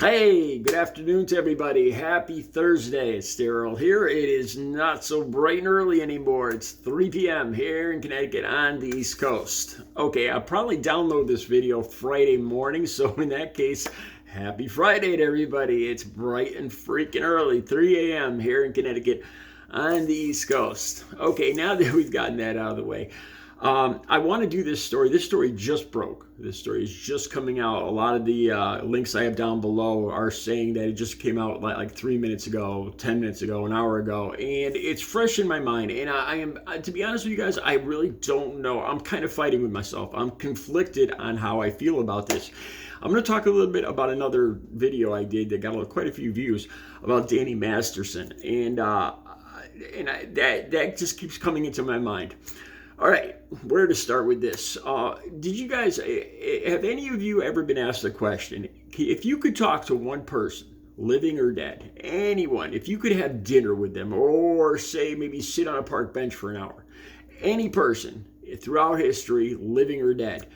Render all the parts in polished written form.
Hey, good afternoon to everybody. Happy Thursday. It's Daryl here. It is not so bright and early anymore. It's 3 p.m. here in Connecticut on the East Coast. Okay, I'll probably download this video Friday morning, so in that case, happy Friday to everybody. It's bright and freaking early, 3 a.m. here in Connecticut on the East Coast. Okay, now that we've gotten that out of the way, I want to do this story. This story just broke. This story is just coming out. A lot of the links I have down below are saying that it just came out like 3 minutes ago, 10 minutes ago, an hour ago, and it's fresh in my mind. And I am, to be honest with you guys, I really don't know. I'm kind of fighting with myself. I'm conflicted on how I feel about this. I'm going to talk a little bit about another video I did that got quite a few views about Danny Masterson, and that just keeps coming into my mind. All right, where to start with this? Did you guys, have any of you ever been asked the question, if you could talk to one person, living or dead, anyone, if you could have dinner with them or say maybe sit on a park bench for an hour, any person throughout history, living or dead,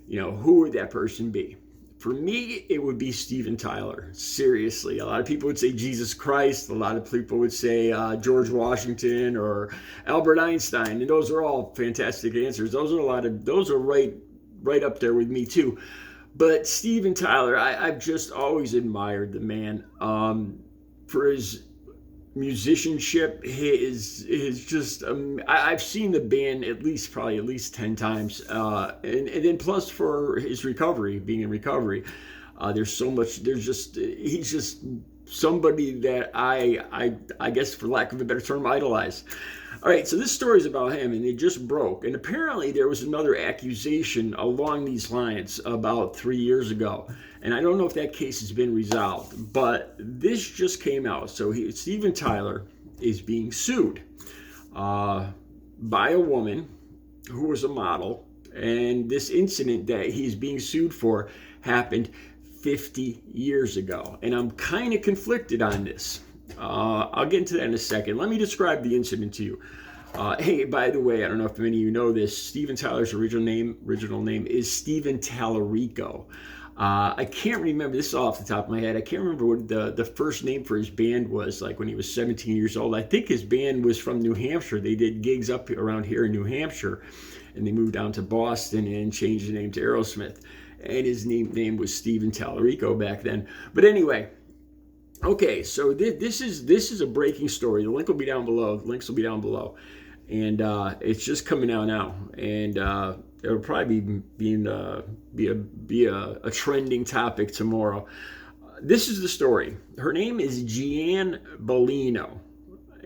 who would that person be? For me, it would be Steven Tyler. Seriously, a lot of people would say Jesus Christ. A lot of people would say George Washington or Albert Einstein, and those are all fantastic answers. Those are right up there with me too. But Steven Tyler, I've just always admired the man for his musicianship. His just I've seen the band at least 10 times, and then plus for his recovery, being in recovery, there's he's just somebody that I guess, for lack of a better term, idolize. All right, so this story is about him, and it just broke. And apparently there was another accusation along these lines about 3 years ago. And I don't know if that case has been resolved, but this just came out. So Steven Tyler is being sued by a woman who was a model. And this incident that he's being sued for happened 50 years ago. And I'm kind of conflicted on this. I'll get into that in a second. Let me describe the incident to you. Hey, by the way, I don't know if many of you know this, Steven Tyler's original name is Steven Tallarico. I can't remember, this is off the top of my head, I can't remember what the first name for his band was, like when he was 17 years old. I think his band was from New Hampshire. They did gigs up around here in New Hampshire, and they moved down to Boston and changed the name to Aerosmith. And his name was Steven Tallarico back then. But anyway, okay, so this is a breaking story. The link will be down below. The links will be down below, and it's just coming out now, and it'll probably be a trending topic tomorrow. This is the story. Her name is Jeanne Bellino,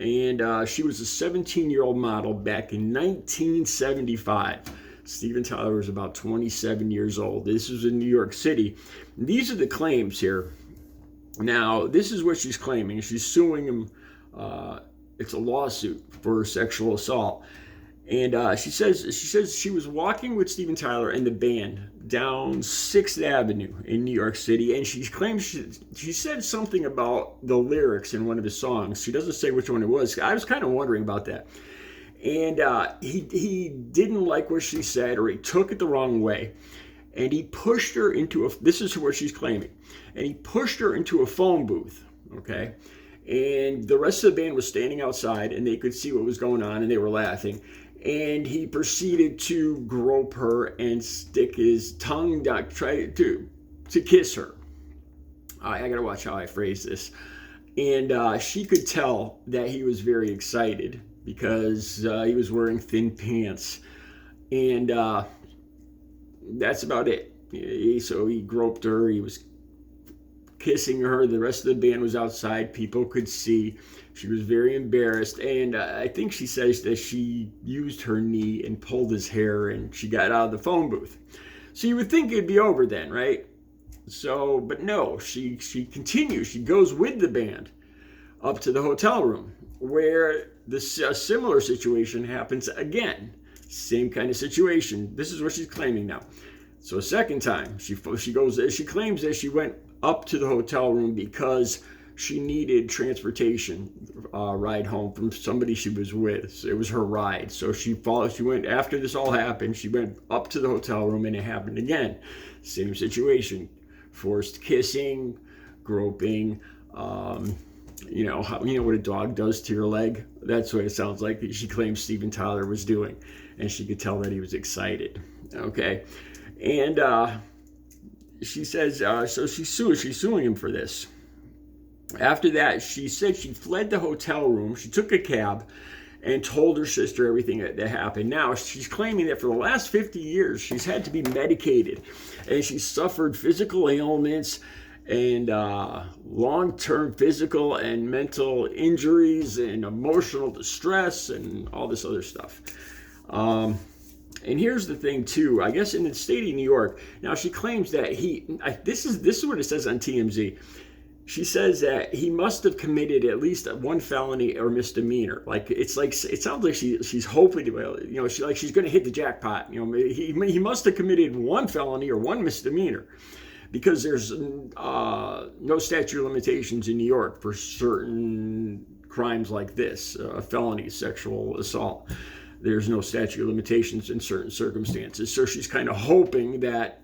and she was a 17-year-old model back in 1975. Steven Tyler was about 27 years old. This was in New York City. These are the claims here. Now, this is what she's claiming. She's suing him. It's a lawsuit for sexual assault. And she says she was walking with Steven Tyler and the band down 6th Avenue in New York City, and she claims she said something about the lyrics in one of his songs. She doesn't say which one it was. I was kind of wondering about that. And he didn't like what she said, or he took it the wrong way. And he pushed her into this is what she's claiming, and he pushed her into a phone booth, okay? And the rest of the band was standing outside, and they could see what was going on, and they were laughing. And he proceeded to grope her and stick his tongue down, try to kiss her. I gotta watch how I phrase this. And she could tell that he was very excited because he was wearing thin pants. And that's about it. So he groped her. He was kissing her. The rest of the band was outside. People could see. She was very embarrassed. And I think she says that she used her knee and pulled his hair, and she got out of the phone booth. So you would think it'd be over then, right? So, but no, she continues. She goes with the band up to the hotel room, where a similar situation happens again. Same kind of situation. This is what she's claiming now. So a second time, she claims that she went up to the hotel room because she needed transportation ride home from somebody she was with. So it was her ride. So she went, after this all happened, she went up to the hotel room, and it happened again. Same situation. Forced kissing, groping, what a dog does to your leg. That's what it sounds like she claims Steven Tyler was doing, and she could tell that he was excited. Okay, and she says so she's suing him for this. After that, she said she fled the hotel room. She took a cab and told her sister everything that happened. Now, she's claiming that for the last 50 years, she's had to be medicated, and she suffered physical ailments and long-term physical and mental injuries and emotional distress and all this other stuff. And here's the thing, too. I guess in the state of New York, now she claims that this is what it says on TMZ. She says that he must have committed at least one felony or misdemeanor. It sounds like she's hoping to, she's going to hit the jackpot. He must have committed one felony or one misdemeanor, because there's no statute of limitations in New York for certain crimes like this, felony sexual assault. There's no statute of limitations in certain circumstances. So she's kind of hoping that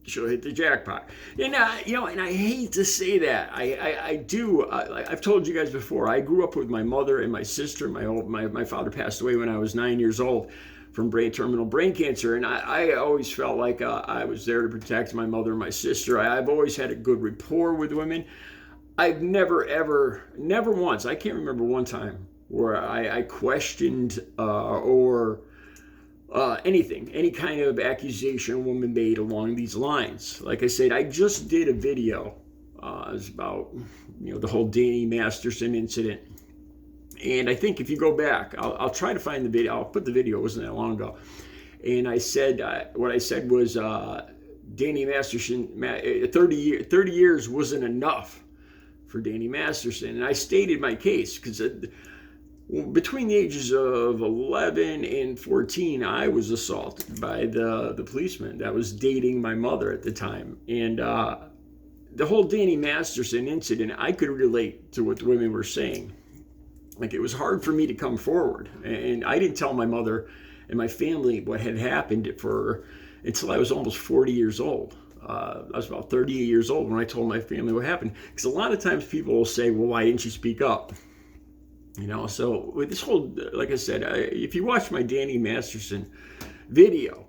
she'll hit the jackpot. And and I hate to say that. I do. I've told you guys before. I grew up with my mother and my sister. My father passed away when I was 9 years old from terminal brain cancer, and I always felt like I was there to protect my mother and my sister. I've always had a good rapport with women. I've never once. I can't remember one time where I questioned or anything, any kind of accusation a woman made along these lines. Like I said, I just did a video. It was about the whole Danny Masterson incident, and I think if you go back, I'll try to find the video. I'll put the video. It wasn't that long ago, and I said what I said was Danny Masterson. 30 years wasn't enough for Danny Masterson, and I stated my case because between the ages of 11 and 14, I was assaulted by the policeman that was dating my mother at the time. And the whole Danny Masterson incident, I could relate to what the women were saying. Like, it was hard for me to come forward. And I didn't tell my mother and my family what had happened until I was almost 40 years old. I was about 38 years old when I told my family what happened. Because a lot of times people will say, well, why didn't you speak up? So with this whole, like I said, if you watch my Danny Masterson video,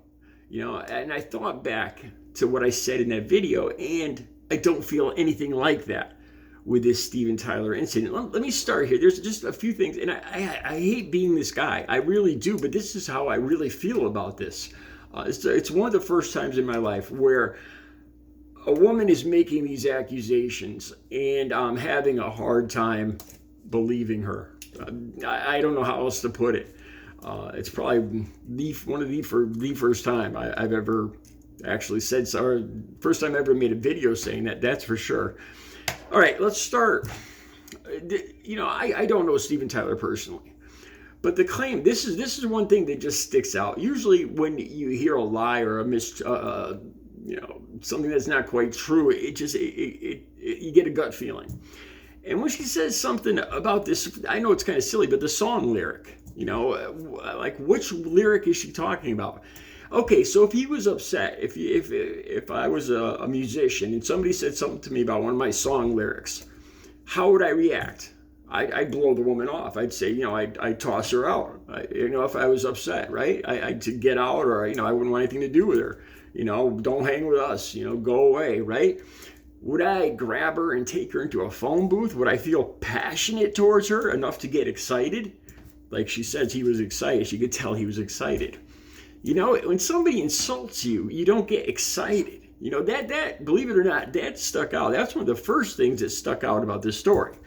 and I thought back to what I said in that video, and I don't feel anything like that with this Steven Tyler incident. Let me start here. There's just a few things, and I hate being this guy. I really do, but this is how I really feel about this. It's one of the first times in my life where a woman is making these accusations, and I'm having a hard time believing her. I don't know how else to put it. It's probably one of the first time I've ever actually said so, or first time I ever made a video saying that. That's for sure. All right, let's start. I don't know Steven Tyler personally, but the claim, this is one thing that just sticks out. Usually, when you hear a lie or something that's not quite true, you get a gut feeling. And when she says something about this, I know it's kind of silly, but the song lyric, like which lyric is she talking about? Okay, so if he was upset, if I was a musician and somebody said something to me about one of my song lyrics, how would I react? I'd blow the woman off. I'd say, I'd toss her out. If I was upset, right? I'd get out, or I wouldn't want anything to do with her. Don't hang with us. Go away, right? Would I grab her and take her into a phone booth? Would I feel passionate towards her enough to get excited? Like she says, he was excited. She could tell he was excited. When somebody insults you, you don't get excited. That believe it or not, that stuck out. That's one of the first things that stuck out about this story.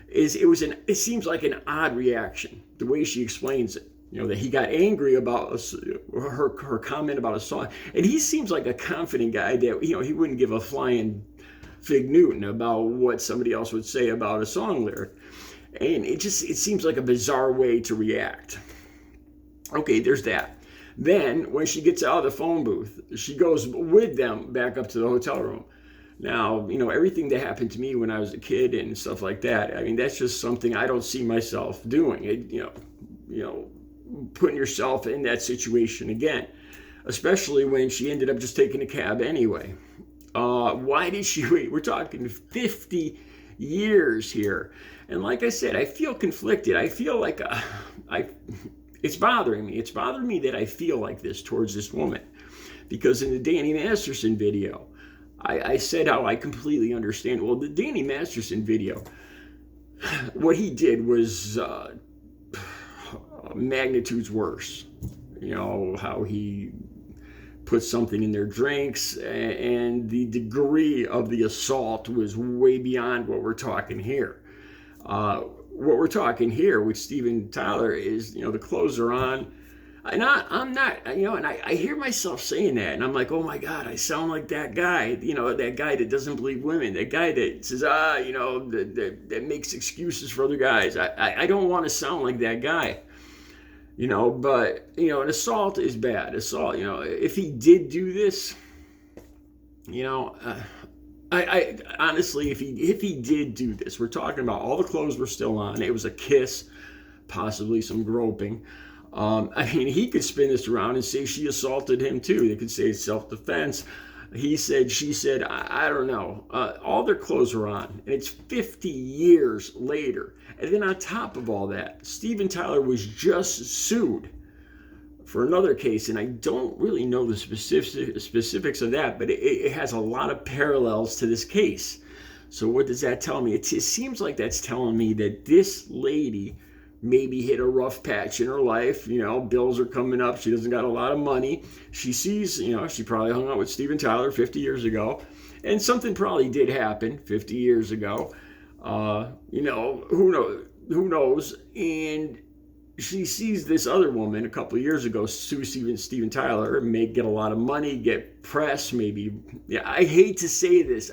It seems like an odd reaction, the way she explains it. That he got angry about her comment about a song. And he seems like a confident guy that, he wouldn't give a flying fig Newton about what somebody else would say about a song lyric. And it seems like a bizarre way to react. Okay, there's that. Then when she gets out of the phone booth, she goes with them back up to the hotel room. Now, everything that happened to me when I was a kid and stuff like that, that's just something I don't see myself doing. Putting yourself in that situation again, especially when she ended up just taking a cab anyway. Why did she wait? We're talking 50 years here. And like I said, I feel conflicted. I feel like it's bothering me. It's bothering me that I feel like this towards this woman. Because in the Danny Masterson video, I said how I completely understand. Well, the Danny Masterson video, what he did was magnitudes worse. You know, how he put something in their drinks, and the degree of the assault was way beyond what we're talking here. What we're talking here with Steven Tyler is, you know, the clothes are on. And I'm not, you know, and I hear myself saying that, and I'm like, oh my God, I sound like that guy, you know, that guy that doesn't believe women, that guy that says, you know, that makes excuses for other guys. I don't want to sound like that guy, you know, but, you know, an assault is bad. Assault, you know, if he did do this, you know, I honestly, if he did do this, we're talking about all the clothes were still on. It was a kiss, possibly some groping. I mean, he could spin this around and say she assaulted him too. They could say it's self-defense. He said, she said, I don't know. All their clothes were on, and it's 50 years later. And then on top of all that, Steven Tyler was just sued for another case, and I don't really know the specifics of that, but it has a lot of parallels to this case. So what does that tell me? It seems like that's telling me that this lady maybe hit a rough patch in her life. You know, bills are coming up. She doesn't got a lot of money. She sees, you know, she probably hung out with Steven Tyler 50 years ago, and something probably did happen 50 years ago. You know, who knows? And she sees this other woman a couple of years ago sue Steven Tyler, may get a lot of money, get press, maybe. Yeah, I hate to say this.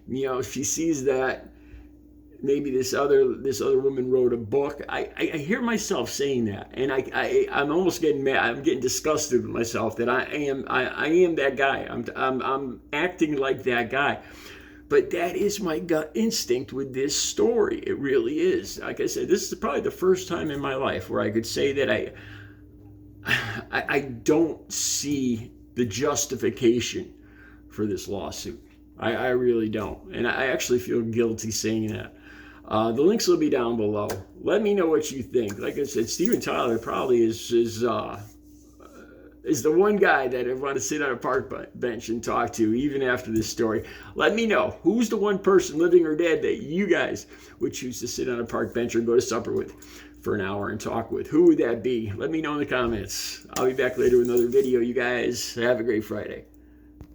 You know, she sees that. Maybe this other woman wrote a book. I hear myself saying that, and I'm almost getting mad. I'm getting disgusted with myself that I am that guy. I'm acting like that guy. But that is my gut instinct with this story. It really is. Like I said, this is probably the first time in my life where I could say that I don't see the justification for this lawsuit. I really don't, and I actually feel guilty saying that. The links will be down below. Let me know what you think. Like I said, Steven Tyler probably is the one guy that I want to sit on a park bench and talk to even after this story. Let me know who's the one person, living or dead, that you guys would choose to sit on a park bench or go to supper with for an hour and talk with. Who would that be? Let me know in the comments. I'll be back later with another video. You guys have a great Friday.